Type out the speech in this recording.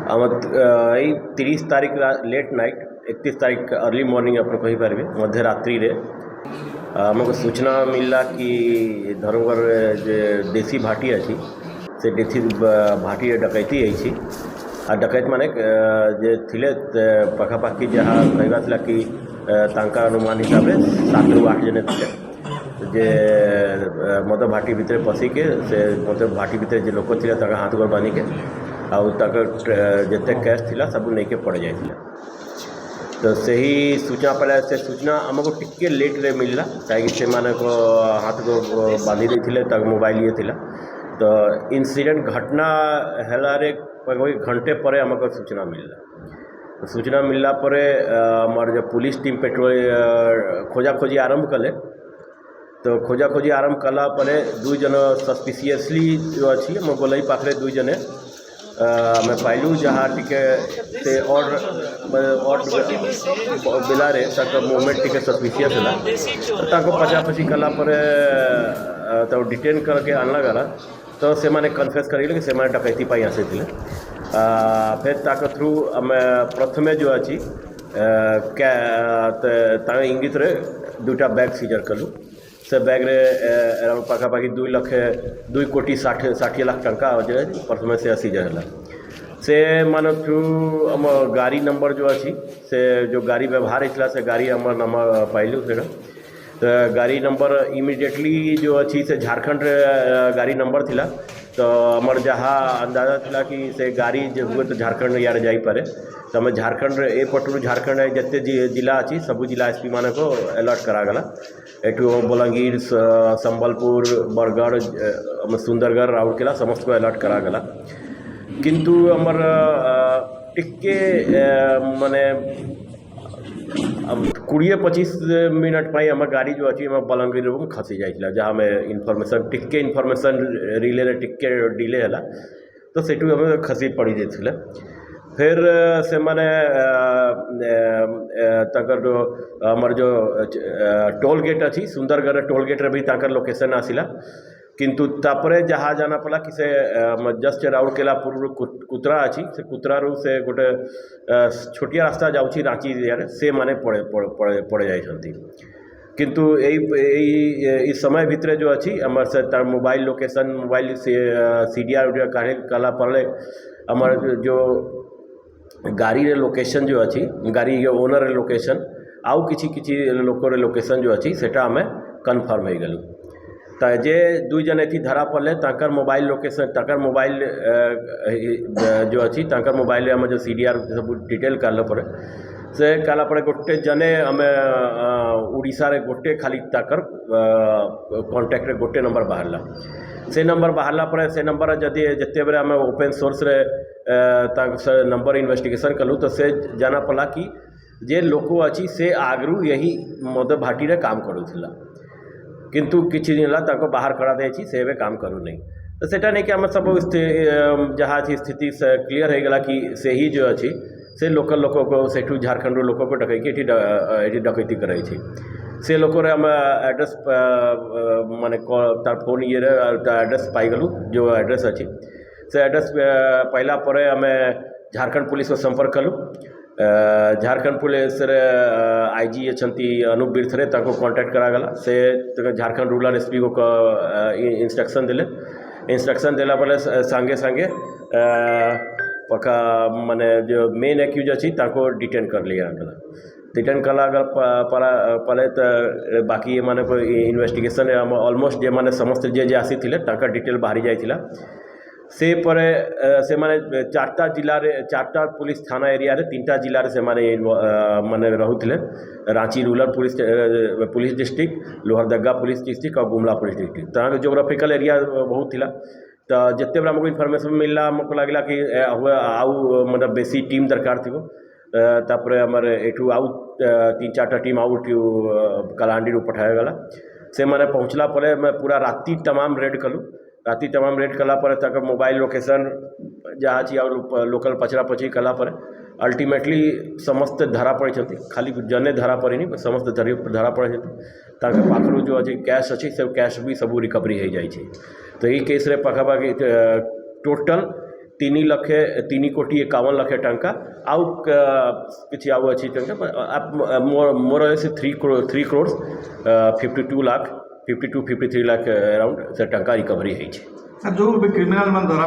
यही 30 तारीख late night 31 तारीख अर्ली मॉर्निंग आप कहीपर मध्यरात्रि आमको सूचना मिलला कि धर्मगढ़ जे देसी भाटी अच्छी से देसी भाटी डकैती होती आ डकैत माने जे थिले पखापाखि जहाँ कहवा कि अनुमान हिसाब से 7 ରୁ 8 जन थे जे मद भाटी भितर पशिके से मद भाटी भितर जे लोक थे हाथ गोड़ बांधिके जिते कैश थिला सब नहीं के पड़ जाए तो सही सूचना पड़ा से सूचना आमको टिके लेट रे मिलला कहीं से हाथ को बांधि देते मोबाइल ये थिला तो इंसिडेंट घटना हेलारे घंटे पर आमको सूचना मिलला तो सूचना मिलला पर आमर जो पुलिस टीम पेट्रोल खोजा खोजी आरंभ कले तो खोजा खोजी आरंभ कला पर 2 जन सस्पिशियसली जो अच्छी आम गोलई पाखे 2 जने मैं पाइलु जहाँ टिके से और बेलारे मूवमेंट टिके सस्पिशियस है तो पचापची कला पर तो डिटेन करके आनला गला तो से माने कन्फेस कर कि से डकैती पाई आसी फिर थ्रू आम प्रथमे जो अच्छी इंगित रे 2टा बैग सीजर कलु से बैग रे अराउंड पखापाखि 2 कोटी 60 लाख टंका प्रथम से सीजर है से मान थ्रू आम गाड़ी नंबर जो अच्छी से जो गाड़ी व्यवहार होता से गाड़ी आम नंबर पाइलु से तो गाड़ी नंबर इमिडिएटली जो अच्छी से झारखंड गाड़ी नंबर थिला तो आमर जहाँ अंदाजा थिला कि से गाड़ी जो हुए तो झारखंड यार जाई पारे तो आम झारखंड ए पटू झारखंड जिते जिला अच्छी सब जिला एसपी मान को अलर्ट करागला एठू बलांगीर संबलपुर बरगढ़ सुंदरगढ़ राउरकेला समस्त को अलर्ट करागला किंतु आमर टिके माने 20-25 मिनट पाई आम गाड़ी जो अच्छी बलांगीर खसी जाइला जहाँ में इनफॉरमेशन टिके इनफॉरमेशन रिले टिके डिले है तो सेठू आम खसी पड़ी जाइए फिर से माने आमर जो टोल गेट अच्छी सुंदरगढ़ टोल गेट रे भी लोकेशन आसिला किंतु तापरे जहाँ जाना पड़ा कि से जस्ट राउरकेला पूर्व कुतरा अच्छी से कुतरा रू से गोटे छोटिया रास्ता जाऊँगी रांची एरिया से माने पड़े जाइछंती किंतु यही समय भितर जो अच्छी आमर से तार मोबाइल लोकेशन मोबाइल सीडीआर काढ़े कला पड़े आमर जो गाड़ी रे लोकेशन जो अच्छी गाड़ी के ओनर लोकेशन आउ किछि लोकर लोकेशन जो अच्छी सेटा आम कन्फर्म हो गलु तो जे 2 जन थी धरा पड़े ताकर मोबाइल लोकेशन ताकर मोबाइल जो अच्छी ताकर मोबाइल आम जो सीडीआर सब डिटेल काला पड़े से काला पड़े गोटे जने आम उड़ीसा रे गोटे खाली ताकर कॉन्टैक्ट रे गोटे नंबर बाहरला से नंबर बाहरला पर से नंबर जदि जिते बेले आम ओपन सोर्स रे नंबर इन्वेस्टिगेशन कलु तो से जाना पड़ा कि जे लोक अच्छी से आगरू यही मद भाटी रे काम करूला किंतु किछि दिन बाहर करा दे से काम करूँ नहीं तो सेटा नहीं कि आम सब जहाँ अच्छी स्थिति से क्लीयर हो गला कि से ही जो अच्छी से लोकल लोक को सेठू झारखंड लोक को डकैकी ये डकैती कराई से लोक आम एड्रेस माने तार फोन ये एड्रेस पाई गलु जो एड्रेस अच्छी से एड्रेस पाइला पर आम झारखंड पुलिस को संपर्क कलु झारखंड पुलिस आईजी अच्छी अनूप बिरथरे कांटेक्ट करागला से झारखंड रूरल एसपी को इंस्ट्रक्शन देले इंस्ट्रक्शन देला बेले संगे संगे पक्का माने जो मेन एक्यूज अच्छी डिटेन कर लिया गला डिटेन कला पड़े तो बाकी माने इन्वेस्टिगेशन ऑलमोस्ट जे माने समस्त जे आसी थिले डिटेल बाहरी जाइथिला से पर से माने 4टा जिला रे 4टा पुलिस थाना एरिया रे 3टा जिला रे से माने रहुथिले Ranchi rural police district Lohardaga police district और गुमला पुलिस डिस्ट्रिक्ट तो जोग्राफिकल एरिया बहुत थिला तो जिते बेले आमको इनफॉरमेशन मिलला आमको लगला कि आउ मतलब बेसी टीम दरकार थी तापर आमर एठू आउ 3-4टा टीम आउ कलाहांडी पठाया गला से माने पहुँचला पर मैं पूरा राति तमाम रेड कलु राति तमाम रेड कला पर तक मोबाइल लोकेशन जहाँ अच्छी और लोकल पचरा पची कला पर अल्टीमेटली समस्त धरा पड़ी खाली जने धरा पड़ी नहीं समस्त धरा पड़े पाखु जो अच्छे कैश अच्छी सब कैश भी सब रिकवरी हो जाए तो ये केस रे पखापाखि टोटल ତିନି କୋଟି 51 ଲକ୍ଷ ଟଙ୍କା ଆଉ କିଛି ଆଉ ଅଛି ଟଙ୍କା ମୋର ସେ 3 crores 52 lakh 52-53 lakh around ସେ ଟଙ୍କା ରିକଭରି ହେଇଛି। जो क्रिमिनाल मान धरा